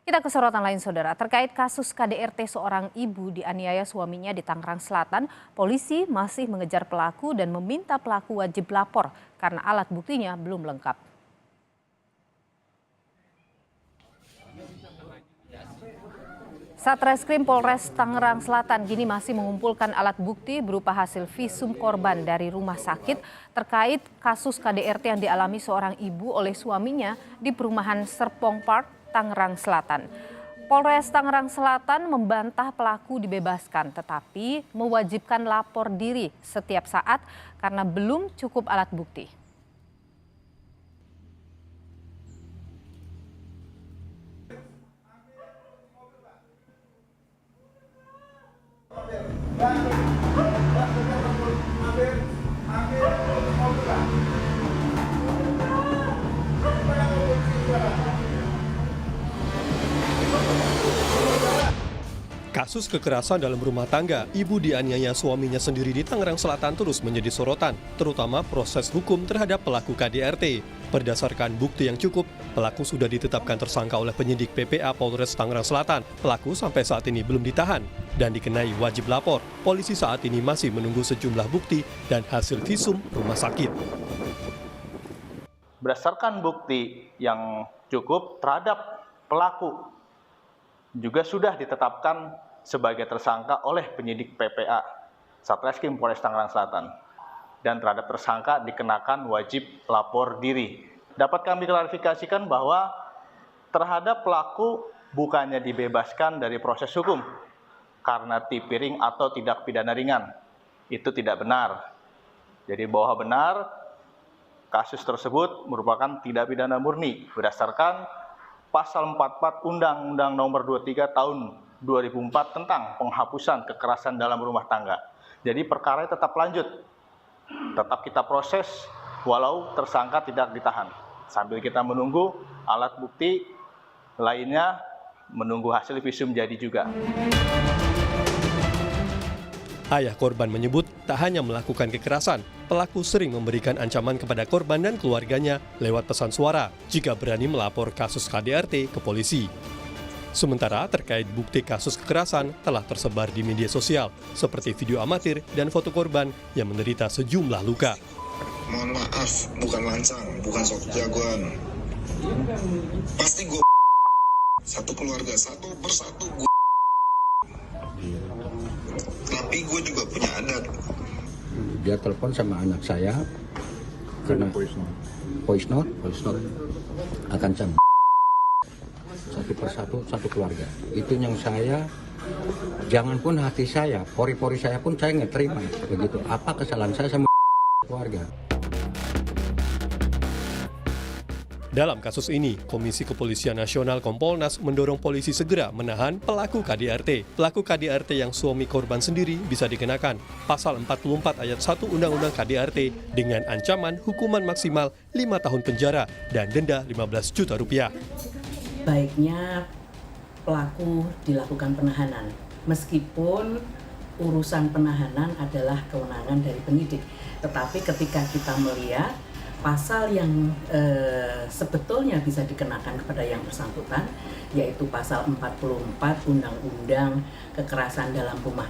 Kita ke sorotan lain, saudara. Terkait kasus KDRT seorang ibu dianiaya suaminya di Tangerang Selatan, polisi masih mengejar pelaku dan meminta pelaku wajib lapor karena alat buktinya belum lengkap. Satreskrim Polres Tangerang Selatan kini masih mengumpulkan alat bukti berupa hasil visum korban dari rumah sakit terkait kasus KDRT yang dialami seorang ibu oleh suaminya di perumahan Serpong Park, Tangerang Selatan. Polres Tangerang Selatan membantah pelaku dibebaskan tetapi mewajibkan lapor diri setiap saat karena belum cukup alat bukti. Kasus kekerasan dalam rumah tangga, ibu dianiaya suaminya sendiri di Tangerang Selatan terus menjadi sorotan, terutama proses hukum terhadap pelaku KDRT. Berdasarkan bukti yang cukup, pelaku sudah ditetapkan tersangka oleh penyidik PPA Polres Tangerang Selatan. Pelaku sampai saat ini belum ditahan dan dikenai wajib lapor. Polisi saat ini masih menunggu sejumlah bukti dan hasil visum rumah sakit. Berdasarkan bukti yang cukup terhadap pelaku juga sudah ditetapkan sebagai tersangka oleh penyidik PPA Satreskrim Polres Tangerang Selatan dan terhadap tersangka dikenakan wajib lapor diri. Dapat kami klarifikasikan bahwa terhadap pelaku bukannya dibebaskan dari proses hukum karena tipiring atau tindak pidana ringan. Itu tidak benar. Jadi bahwa benar kasus tersebut merupakan tindak pidana murni berdasarkan Pasal 44 Undang-Undang Nomor 23 Tahun 2004 tentang penghapusan kekerasan dalam rumah tangga. Jadi perkara tetap lanjut, tetap kita proses walau tersangka tidak ditahan. Sambil kita menunggu alat bukti lainnya, menunggu hasil visum jadi juga. Ayah korban menyebut tak hanya melakukan kekerasan, pelaku sering memberikan ancaman kepada korban dan keluarganya lewat pesan suara jika berani melapor kasus KDRT ke polisi. Sementara terkait bukti kasus kekerasan telah tersebar di media sosial seperti video amatir dan foto korban yang menderita sejumlah luka. Mohon maaf, bukan lancang, bukan sok jagoan. Pasti gue satu keluarga, satu persatu gue. Tapi gue juga punya adat. Dia telepon sama anak saya karena voice note akan satu persatu satu keluarga. Itu yang saya, jangan pun hati saya, pori-pori saya pun saya nggak terima begitu. Apa kesalahan saya sama keluarga? Dalam kasus ini, Komisi Kepolisian Nasional Kompolnas mendorong polisi segera menahan pelaku KDRT. Pelaku KDRT yang suami korban sendiri bisa dikenakan Pasal 44 Ayat 1 Undang-Undang KDRT dengan ancaman hukuman maksimal 5 tahun penjara dan denda 15 juta rupiah. Baiknya pelaku dilakukan penahanan, meskipun urusan penahanan adalah kewenangan dari penyidik. Tetapi ketika kita melihat pasal yang sebetulnya bisa dikenakan kepada yang bersangkutan, yaitu pasal 44 Undang-Undang Kekerasan dalam Rumah